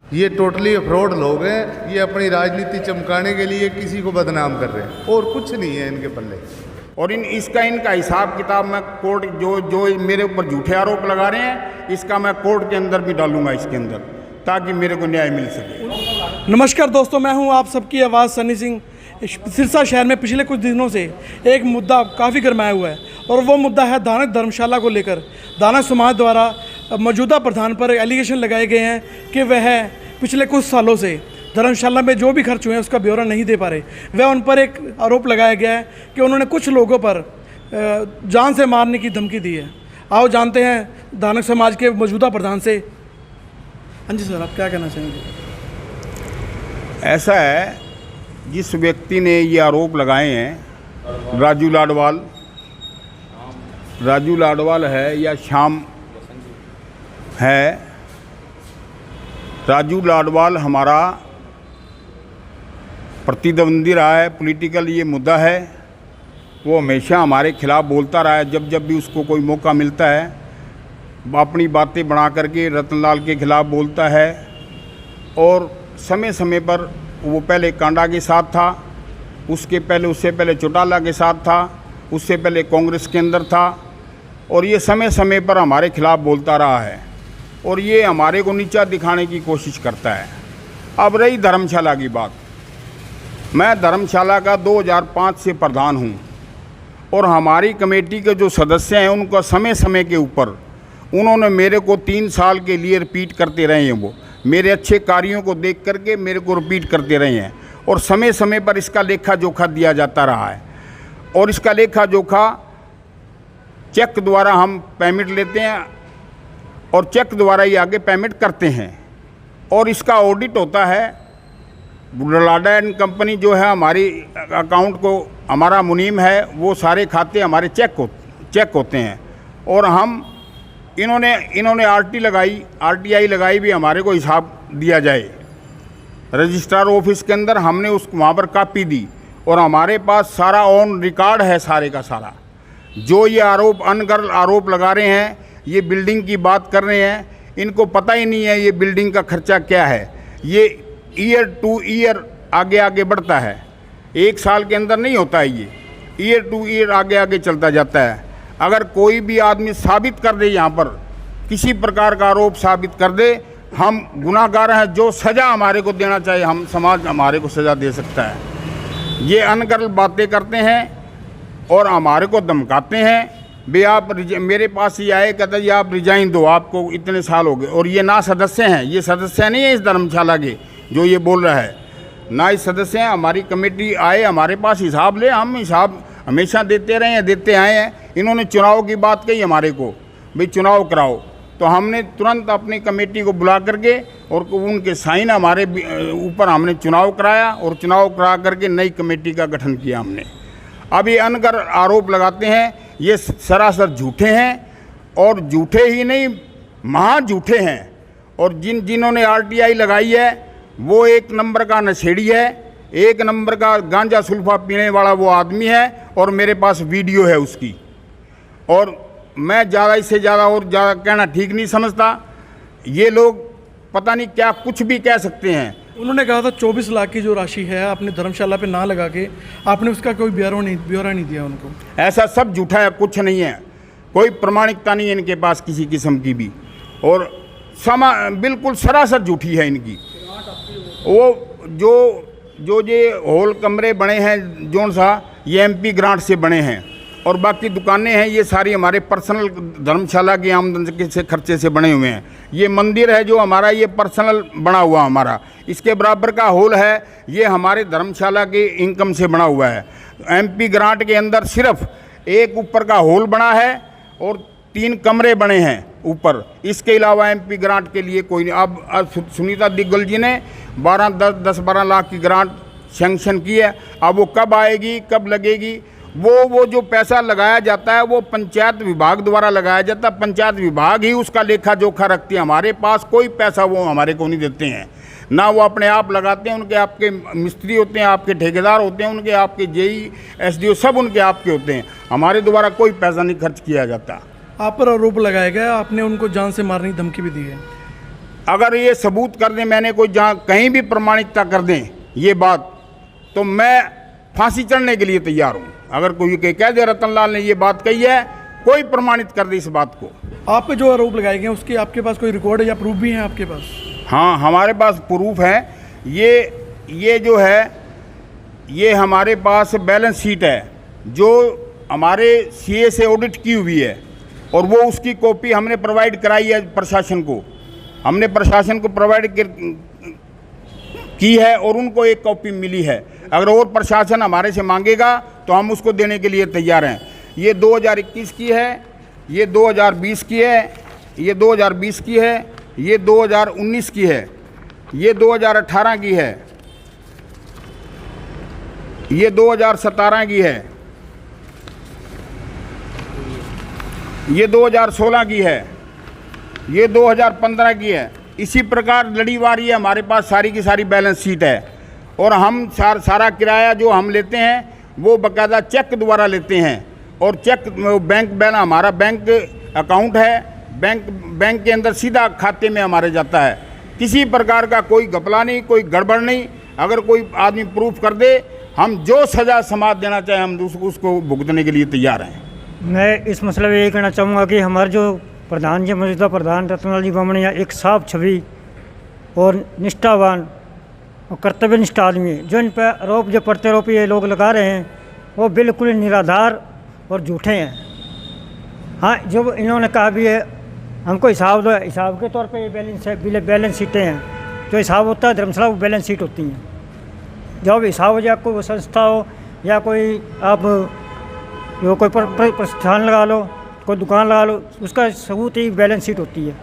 ये totally fraud लोग हैं। ये अपनी राजनीति चमकाने के लिए किसी को बदनाम कर रहे हैं और कुछ नहीं है इनके पल्ले। और इनका हिसाब किताब मैं कोर्ट जो मेरे ऊपर झूठे आरोप लगा रहे हैं, इसका मैं कोर्ट के अंदर भी डालूंगा इसके अंदर, ताकि मेरे को न्याय मिल सके। नमस्कार दोस्तों, मैं हूं आप सबकी आवाज़ सनी सिंह। सिरसा शहर में पिछले कुछ दिनों से एक मुद्दा काफ़ी गरमाया हुआ है और वो मुद्दा है दानक धर्मशाला को लेकर। दानक समाज द्वारा मौजूदा प्रधान पर एलिगेशन लगाए गए हैं कि वह पिछले कुछ सालों से धर्मशाला में जो भी खर्च हुए हैं उसका ब्यौरा नहीं दे पा रहे। वह उन पर एक आरोप लगाया गया है कि उन्होंने कुछ लोगों पर जान से मारने की धमकी दी है। आओ जानते हैं दानक समाज के मौजूदा प्रधान से। हाँ जी सर, आप क्या कहना चाहेंगे? ऐसा है, जिस व्यक्ति ने ये आरोप लगाए हैं, राजू लाडवाल है या श्याम है। राजू लाडवाल हमारा प्रतिद्वंदी रहा है, पॉलिटिकल ये मुद्दा है। वो हमेशा हमारे खिलाफ बोलता रहा है। जब जब भी उसको कोई मौका मिलता है, अपनी बातें बना करके रतनलाल के खिलाफ बोलता है। और समय समय पर वो पहले कांडा के साथ था, उससे पहले चौटाला के साथ था, उससे पहले कांग्रेस के अंदर था, और ये समय समय पर हमारे खिलाफ बोलता रहा है और ये हमारे को नीचा दिखाने की कोशिश करता है। अब रही धर्मशाला की बात, मैं धर्मशाला का 2005 से प्रधान हूँ और हमारी कमेटी के जो सदस्य हैं उनका समय समय के ऊपर उन्होंने मेरे को 3 साल के लिए रिपीट करते रहे हैं। वो मेरे अच्छे कार्यों को देख करके मेरे को रिपीट करते रहे हैं और समय समय पर इसका लेखा जोखा दिया जाता रहा है। और इसका लेखा जोखा चेक द्वारा हम पेमेंट लेते हैं और चेक द्वारा ही आगे पेमेंट करते हैं। और इसका ऑडिट होता है। बुलाडा एंड कंपनी जो है हमारी अकाउंट को, हमारा मुनीम है, वो सारे खाते हमारे चेक होते हैं। और हम इन्होंने आरटीआई लगाई भी हमारे को हिसाब दिया जाए। रजिस्ट्रार ऑफिस के अंदर हमने वहाँ पर कॉपी दी और हमारे पास सारा ऑन रिकॉर्ड है सारे का सारा। जो ये अनगढ़ आरोप लगा रहे हैं, ये बिल्डिंग की बात कर रहे हैं, इनको पता ही नहीं है ये बिल्डिंग का खर्चा क्या है। ये ईयर टू ईयर आगे बढ़ता है, 1 साल के अंदर नहीं होता है। ये ईयर टू ईयर आगे चलता जाता है। अगर कोई भी आदमी साबित कर दे, यहाँ पर किसी प्रकार का आरोप साबित कर दे, हम गुनाहगार हैं। जो सज़ा हमारे को देना चाहिए, हम समाज हमारे को सज़ा दे सकता है। ये अनगढ़ बातें करते हैं और हमारे को धमकाते हैं। भाई आप मेरे पास ही आए, कहते जी आप रिजाइन दो, आपको इतने साल हो गए। और ये ना सदस्य हैं, ये सदस्य नहीं है इस धर्मशाला के जो ये बोल रहा है, ना इस सदस्य हैं। हमारी कमेटी आए, हमारे पास हिसाब ले, हम हिसाब हमेशा देते रहे हैं, देते आए हैं। इन्होंने चुनाव की बात कही हमारे को, भाई चुनाव कराओ, तो हमने तुरंत अपनी कमेटी को बुला करके और उनके साइन हमारे ऊपर हमने चुनाव कराया और चुनाव करा करके नई कमेटी का गठन किया हमने। अब ये अनगढ़ आरोप लगाते हैं, ये सरासर झूठे हैं और झूठे ही नहीं, महा झूठे हैं। और जिन्होंने आरटीआई लगाई है वो 1 नंबर का नशेड़ी है, 1 नंबर का गांजा सुल्फा पीने वाला वो आदमी है। और मेरे पास वीडियो है उसकी। और मैं इससे ज़्यादा कहना ठीक नहीं समझता। ये लोग पता नहीं क्या कुछ भी कह सकते हैं। उन्होंने कहा था 24 लाख की जो राशि है आपने धर्मशाला पे ना लगा के आपने उसका कोई ब्यौरा नहीं दिया उनको। ऐसा सब झूठा है, कुछ नहीं है, कोई प्रमाणिकता नहीं है इनके पास किसी किस्म की भी। और बिल्कुल सरासर झूठी है इनकी। वो जो ये हॉल कमरे बने हैं जोन सा, ये एमपी ग्रांट से बने हैं। और बाकी दुकानें हैं ये सारी हमारे पर्सनल धर्मशाला की आमदन से खर्चे से बने हुए हैं। ये मंदिर है जो हमारा, ये पर्सनल बना हुआ हमारा। इसके बराबर का हॉल है, ये हमारे धर्मशाला के इनकम से बना हुआ है। एमपी ग्रांट के अंदर सिर्फ एक ऊपर का हॉल बना है और 3 कमरे बने हैं ऊपर। इसके अलावा एमपी ग्रांट के लिए कोई नहीं। अब सुनीता दिग्गल जी ने 10-12 लाख की ग्रांट सैंक्शन की है। अब वो कब आएगी, कब लगेगी, वो जो पैसा लगाया जाता है वो पंचायत विभाग द्वारा लगाया जाता है। पंचायत विभाग ही उसका लेखा जोखा रखती है। हमारे पास कोई पैसा वो हमारे को नहीं देते हैं, ना वो अपने आप लगाते हैं। उनके आपके मिस्त्री होते हैं, आपके ठेकेदार होते हैं, उनके आपके जेई एसडीओ सब उनके आपके होते हैं। हमारे द्वारा कोई पैसा नहीं खर्च किया जाता। आप पर आरोप लगाया गया, आपने उनको जान से मारने की धमकी भी दी है। अगर ये सबूत कर दें, मैंने कोई जहाँ कहीं भी प्रमाणिकता कर दें ये बात, तो मैं फांसी चढ़ने के लिए तैयार हूँ। अगर कोई कह दे रतनलाल ने ये बात कही है, कोई प्रमाणित कर दे इस बात को। आप पे जो आरोप लगाए गए हैं उसके आपके पास कोई रिकॉर्ड या प्रूफ भी है आपके पास? हाँ, हमारे पास प्रूफ है। ये जो है, ये हमारे पास बैलेंस शीट है जो हमारे सीए से ऑडिट की हुई है, और वो उसकी कॉपी हमने प्रोवाइड कराई है प्रशासन को। हमने प्रशासन को प्रोवाइड की है और उनको एक कॉपी मिली है। अगर और प्रशासन हमारे से मांगेगा तो हम उसको देने के लिए तैयार हैं। ये 2021 की है, ये 2020 की है, ये 2020 की है, ये 2019 की है, ये 2018 की है, ये 2017 की है, ये 2016 की है, ये 2015 की है। इसी प्रकार लड़ीवार ये हमारे पास सारी की सारी बैलेंस शीट है। और हम सारा किराया जो हम लेते हैं वो बाकायदा चेक द्वारा लेते हैं, और चेक हमारा बैंक अकाउंट है, बैंक के अंदर सीधा खाते में हमारे जाता है। किसी प्रकार का कोई घपला नहीं, कोई गड़बड़ नहीं। अगर कोई आदमी प्रूफ कर दे, हम जो सज़ा समाज देना चाहे हम उसको भुगतने के लिए तैयार हैं। मैं इस मसले में यही कहना चाहूँगा कि हमारे जो प्रधान जी, मौजूदा प्रधान रतनलाल जी बामणिया एक साफ छवि और निष्ठावान और कर्तव्यनिष्ठ आदमी है। जो इन पर आरोप जो प्रत्यारोप ये लोग लगा रहे हैं वो बिल्कुल निराधार और झूठे हैं। हाँ, जो इन्होंने कहा भी है हमको हिसाब दो, हिसाब के तौर पे ये बैलेंस शीटें हैं। जो हिसाब होता है धर्मशाला वो बैलेंस शीट होती हैं। जब हिसाब हो जाए, कोई वो संस्था हो या कोई आप जो कोई प्रतिष्ठान लगा लो, कोई दुकान लगा लो, उसका सबूत ही बैलेंस शीट होती है।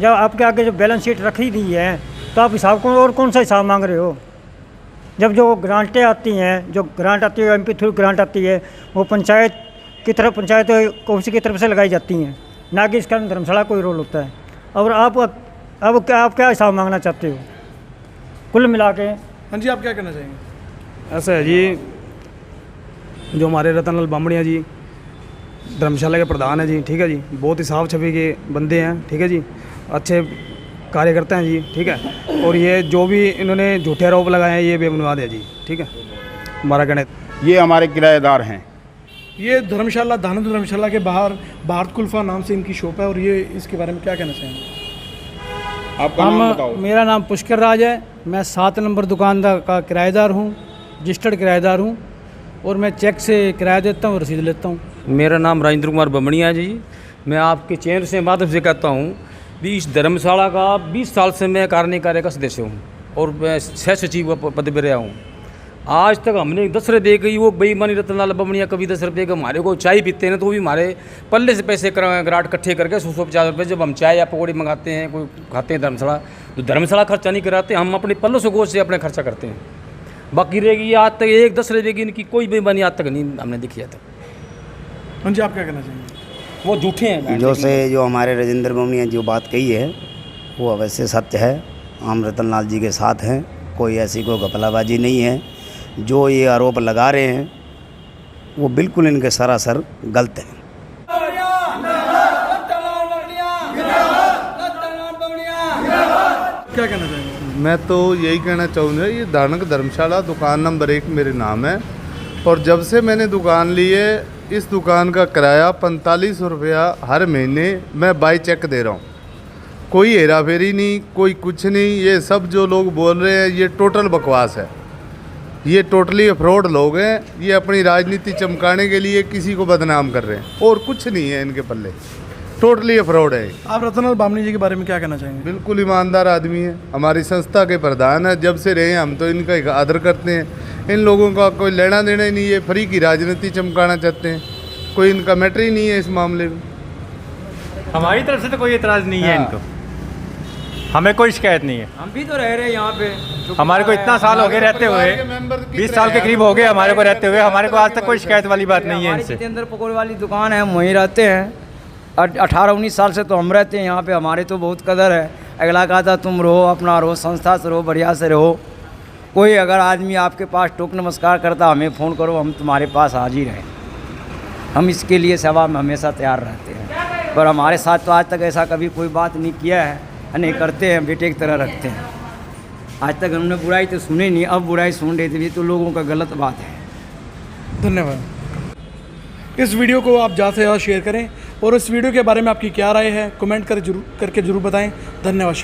जब आपके आगे जो बैलेंस शीट रखी दी है तो आप हिसाब को और कौन सा हिसाब मांग रहे हो? जब जो ग्रांटें आती हैं, जो ग्रांट आती है, MP थ्रू ग्रांट आती है, वो पंचायत की तरफ, पंचायत ऑफिस की तरफ से लगाई जाती हैं, ना कि इसका धर्मशाला कोई रोल होता है। और आप क्या हिसाब मांगना चाहते हो कुल मिला के? हाँ जी, आप क्या कहना चाहेंगे? ऐसा है जी, जो हमारे रतनलाल बामणिया जी धर्मशाला के प्रधान हैं जी, ठीक है जी, बहुत ही साफ छवि के बंदे हैं, ठीक है जी, अच्छे कार्यकर्ता हैं जी, ठीक है। और ये जो भी इन्होंने झूठे आरोप लगाए हैं ये बेबुनियाद है जी, ठीक है। हमारा कहना ये हमारे किराएदार हैं। ये धर्मशाला, धानंद धर्मशाला के बाहर भारत कुल्फा नाम से इनकी शॉप है, और ये इसके बारे में क्या कहना चाहेंगे? आपका नाम बताओ। मेरा नाम पुष्कर राज है। मैं 7 नंबर दुकान का किराएदार हूँ, रजिस्टर्ड किराएदार हूँ, और मैं चेक से किराया देता हूँ, रसीद लेता हूँ। मेरा नाम राजेंद्र कुमार बामणिया है जी। मैं आपके चैनल से माध्यम से कहता हूँ भी इस धर्मशाला का 20 साल से मैं कार्यकारी का सदस्य हूँ और मैं सह सचिव पद पर रहा हूँ। आज तक हमने 10 रुपये की वो बेईमानी रतनलाल बामणिया कभी 10 रुपये का हमारे को चाय पीते हैं ना, तो भी हमारे पल्ले से पैसे ग्रांट इकट्ठे करके 150 रुपये जब हम चाय या पकौड़ी मंगाते हैं, कोई खाते हैं धर्मशाला, तो धर्मशाला खर्चा नहीं कराते, हम अपने पल्लों से गोश से अपने खर्चा करते हैं। बाकी रहेगी आज तक 1-10 रुपये की इनकी कोई बेईमानी आज तक नहीं हमने देखी आज तक। हाँ जी, आप क्या कहना चाहेंगे? वो झूठे हैं। जो हमारे राजेंद्र बामणिया जो बात कही है वो अवश्य सत्य है। हम रतनलाल जी के साथ हैं, कोई ऐसी कोई घपलाबाजी नहीं है। जो ये आरोप लगा रहे हैं वो बिल्कुल इनके सरासर गलत है। क्या कहना चाहेंगे? मैं तो यही कहना चाहूँगा, ये धानक धर्मशाला दुकान नंबर 1 मेरे नाम है, और जब से मैंने दुकान ली है इस दुकान का किराया 45 रुपया हर महीने मैं बाई चेक दे रहा हूँ। कोई हेरा फेरी नहीं, कोई कुछ नहीं। ये सब जो लोग बोल रहे हैं ये टोटल बकवास है, ये टोटली फ्रॉड लोग हैं। ये अपनी राजनीति चमकाने के लिए किसी को बदनाम कर रहे हैं, और कुछ नहीं है इनके पल्ले। टोटली फ्रॉड है। आप रतनलाल बामणी जी के बारे में क्या कहना चाहेंगे? बिल्कुल ईमानदार आदमी है, हमारी संस्था के प्रधान है, जब से रहे हम तो इनका एक आदर करते हैं। इन लोगों का कोई लेना देना ही नहीं है, फ्री की राजनीति चमकाना चाहते हैं, कोई इनका मैटर ही नहीं है इस मामले में। हमारी तरफ से तो कोई एतराज़ नहीं है इनको, हमें कोई शिकायत नहीं है। हम भी तो रह रहे हैं यहाँ पे, हमारे को इतना साल हो गए रहते हुए, 20 साल के करीब हो गए हमारे को रहते हुए, हमारे को आज तक कोई शिकायत वाली बात नहीं है इनसे। अंदर पकौड़े वाली दुकान है, हम वहीं रहते हैं। 18-19 साल से तो हम रहते हैं यहाँ पे, हमारे तो बहुत कदर है। अगला कहा था तुम रहो, अपना रहो, संस्था से रहो, बढ़िया से रहो। कोई अगर आदमी आपके पास टोक नमस्कार करता, हमें फ़ोन करो, हम तुम्हारे पास हाजिर हैं। हम इसके लिए सेवा में हमेशा तैयार रहते हैं, पर हमारे साथ तो आज तक ऐसा कभी कोई बात नहीं किया है नहीं करते हैं, बेटे की तरह रखते हैं। आज तक हमने बुराई तो सुनी नहीं, अब बुराई सुन रही थी तो लोगों का गलत बात है। धन्यवाद। इस वीडियो को आप ज़्यादा से ज़्यादा शेयर करें और इस वीडियो के बारे में आपकी क्या राय है कमेंट करके जरूर बताएं। धन्यवाद।